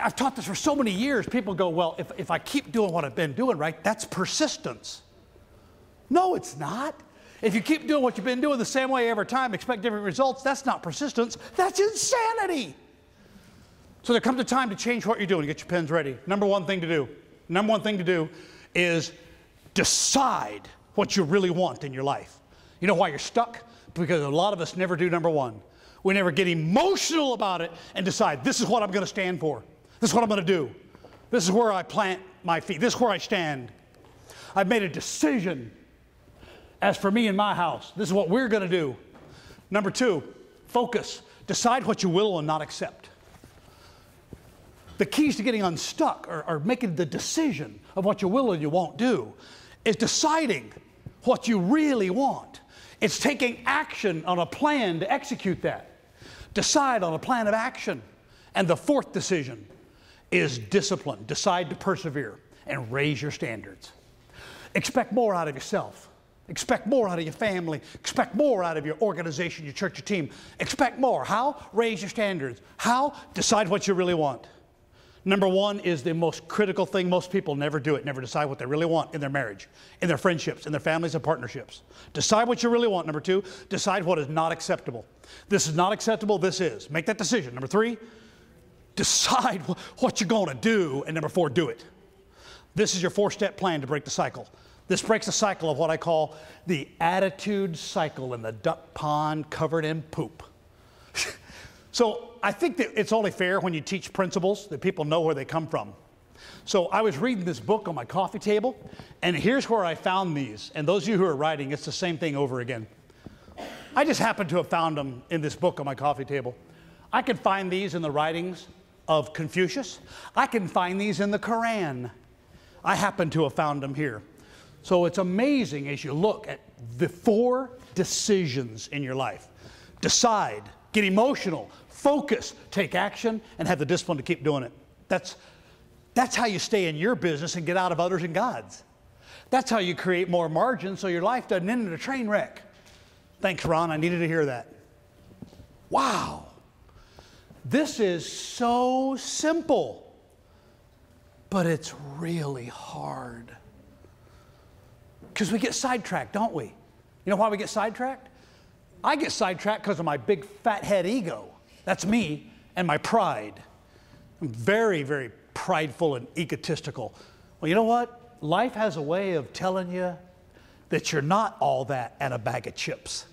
I've taught this for so many years. People go, well, if I keep doing what I've been doing, right, that's persistence. No, it's not. If you keep doing what you've been doing the same way every time, expect different results, that's not persistence. That's insanity. So there comes a time to change what you're doing. Get your pens ready. Number one thing to do is decide what you really want in your life. You know why you're stuck? Because a lot of us never do number one. We never get emotional about it and decide, this is what I'm going to stand for. This is what I'm going to do. This is where I plant my feet. This is where I stand. I've made a decision. As for me and my house, this is what we're going to do. Number two, focus. Decide what you will and not accept. The keys to getting unstuck or making the decision of what you will and you won't do is deciding what you really want. It's taking action on a plan to execute that. Decide on a plan of action. And the fourth decision is discipline. Decide to persevere and raise your standards. Expect more out of yourself. Expect more out of your family. Expect more out of your organization, your church, your team. Expect more. How? Raise your standards. How? Decide what you really want. Number one is the most critical thing. Most people never do it, never decide what they really want in their marriage, in their friendships, in their families and partnerships. Decide what you really want. Number two, decide what is not acceptable. This is not acceptable, this is. Make that decision. Number three, decide what you're going to do. And number four, do it. This is your four-step plan to break the cycle. This breaks the cycle of what I call the attitude cycle in the duck pond covered in poop. So I think that it's only fair when you teach principles that people know where they come from. So I was reading this book on my coffee table, and here's where I found these. And those of you who are writing, it's the same thing over again. I just happened to have found them in this book on my coffee table. I can find these in the writings of Confucius. I can find these in the Quran. I happen to have found them here. So it's amazing as you look at the four decisions in your life. Decide, get emotional, focus, take action, and have the discipline to keep doing it. That's how you stay in your business and get out of others and God's. That's how you create more margin so your life doesn't end in a train wreck. Thanks, Ron. I needed to hear that. Wow. This is so simple, but it's really hard. Because we get sidetracked, don't we? You know why we get sidetracked? I get sidetracked because of my big fat head ego. That's me and my pride. I'm very, very prideful and egotistical. Well, you know what? Life has a way of telling you that you're not all that and a bag of chips.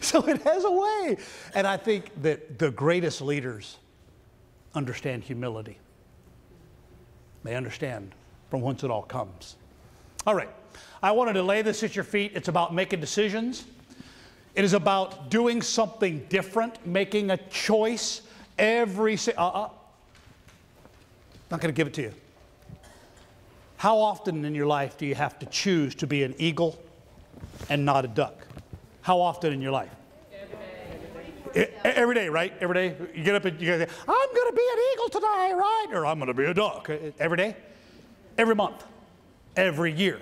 So it has a way. And I think that the greatest leaders understand humility. They understand from whence it all comes. All right. I wanted to lay this at your feet. It's about making decisions. It is about doing something different, making a choice every... Not going to give it to you. How often in your life do you have to choose to be an eagle and not a duck? How often in your life? Every day, right? Every day. You get up and you say, I'm going to be an eagle today, right? Or I'm going to be a duck. Every day? Every month? Every year?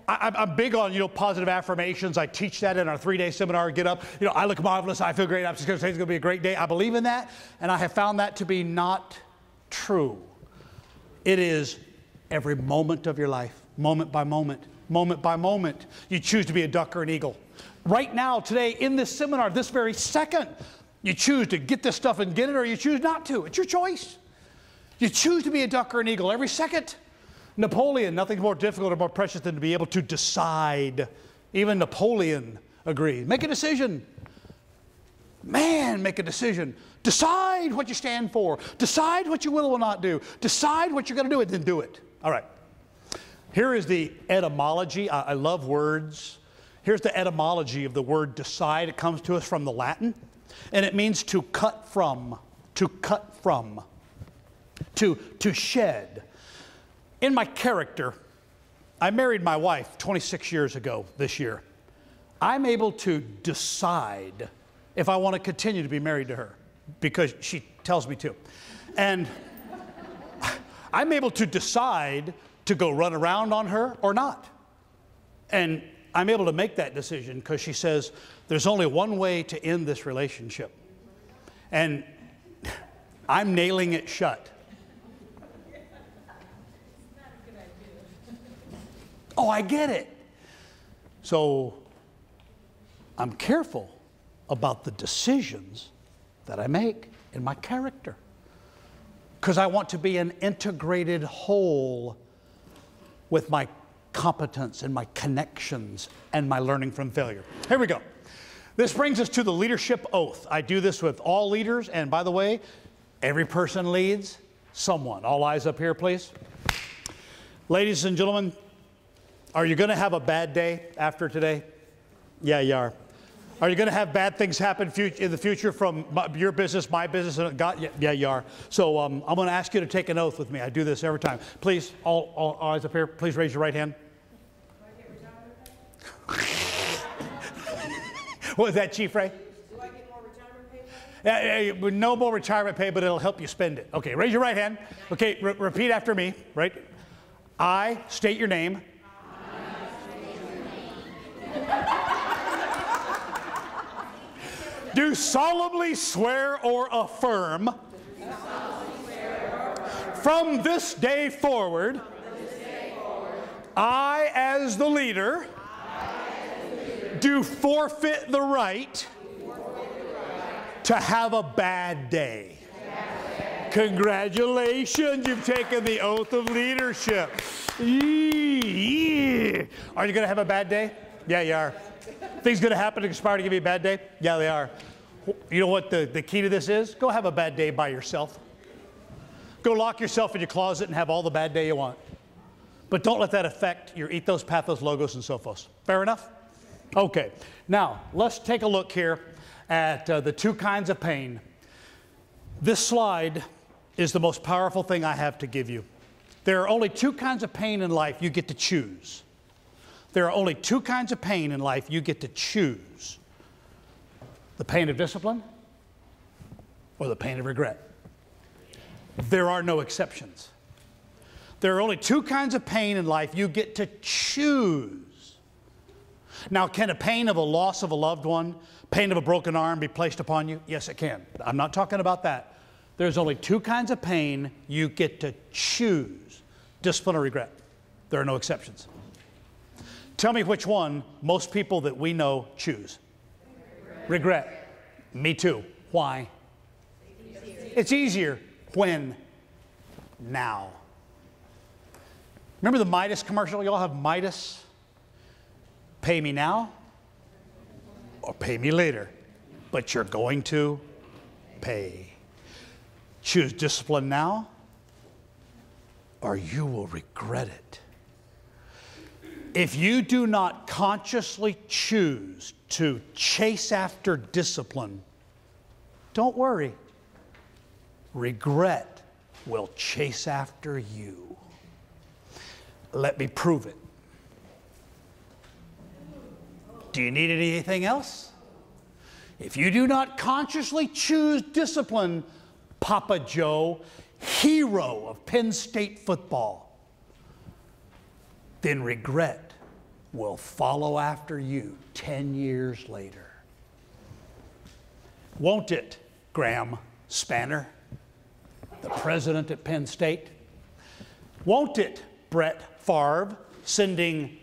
I'm big on, positive affirmations. I teach that in our 3-day seminar. Get up, I look marvelous, I feel great, I'm just going to say it's going to be a great day. I believe in that, and I have found that to be not true. It is every moment of your life, moment by moment, moment by moment. You choose to be a duck or an eagle. Right now, today, in this seminar, this very second, you choose to get this stuff and get it, or you choose not to. It's your choice. You choose to be a duck or an eagle every second. Napoleon, nothing more difficult or more precious than to be able to decide. Even Napoleon agreed. Make a decision. Man, make a decision. Decide what you stand for. Decide what you will or will not do. Decide what you're going to do and then do it. All right. Here is the etymology. I love words. Here's the etymology of the word decide. It comes to us from the Latin, and it means to cut from, to cut from, to shed. In my character, I married my wife 26 years ago this year. I'm able to decide if I want to continue to be married to her because she tells me to. And I'm able to decide to go run around on her or not. And I'm able to make that decision because she says, there's only one way to end this relationship. And I'm nailing it shut. Oh, I get it. So I'm careful about the decisions that I make in my character, because I want to be an integrated whole with my competence and my connections and my learning from failure. Here we go. This brings us to the leadership oath. I do this with all leaders, and by the way, every person leads someone. All eyes up here, please. Ladies and gentlemen, are you going to have a bad day after today? Yeah, you are. Are you going to have bad things happen in the future from your business, my business, and God? Yeah, you are. So I'm going to ask you to take an oath with me. I do this every time. Please, all eyes up here, please raise your right hand. What was that, Chief Ray? Do I get more retirement pay? No more retirement pay, but it'll help you spend it. Okay, raise your right hand. Okay, repeat after me, right? I state your name. Do solemnly swear or affirm from this day forward, I, as the leader, do forfeit the right to have a bad day. Congratulations, you've taken the oath of leadership. Are you going to have a bad day? Yeah, you are. Things going to happen to conspire to give you a bad day? Yeah, they are. You know what the key to this is? Go have a bad day by yourself. Go lock yourself in your closet and have all the bad day you want. But don't let that affect your ethos, pathos, logos, and so forth. Fair enough? Okay. Now, let's take a look here at the two kinds of pain. This slide is the most powerful thing I have to give you. There are only two kinds of pain in life you get to choose. There are only two kinds of pain in life you get to choose. The pain of discipline or the pain of regret. There are no exceptions. There are only two kinds of pain in life you get to choose. Now, can a pain of a loss of a loved one, pain of a broken arm be placed upon you? Yes, it can. I'm not talking about that. There's only two kinds of pain you get to choose. Discipline or regret. There are no exceptions. Tell me which one most people that we know choose. Regret. Me too. Why? It's easier. When? Now. Remember the Midas commercial? You all have Midas? Pay me now or pay me later. But you're going to pay. Choose discipline now or you will regret it. If you do not consciously choose to chase after discipline, don't worry. Regret will chase after you. Let me prove it. Do you need anything else? If you do not consciously choose discipline, Papa Joe, hero of Penn State football, then regret will follow after you 10 years later. Won't it, Graham Spanner, the president at Penn State? Won't it, Brett Favre, sending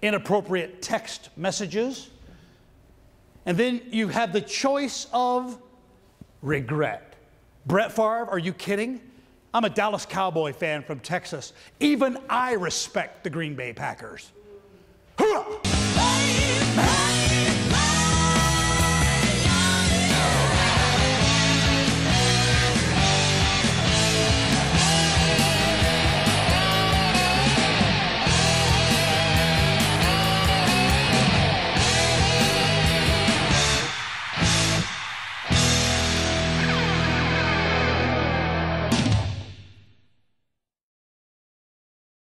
inappropriate text messages? And then you have the choice of regret. Brett Favre, are you kidding? I'm a Dallas Cowboy fan from Texas. Even I respect the Green Bay Packers. Hoorah!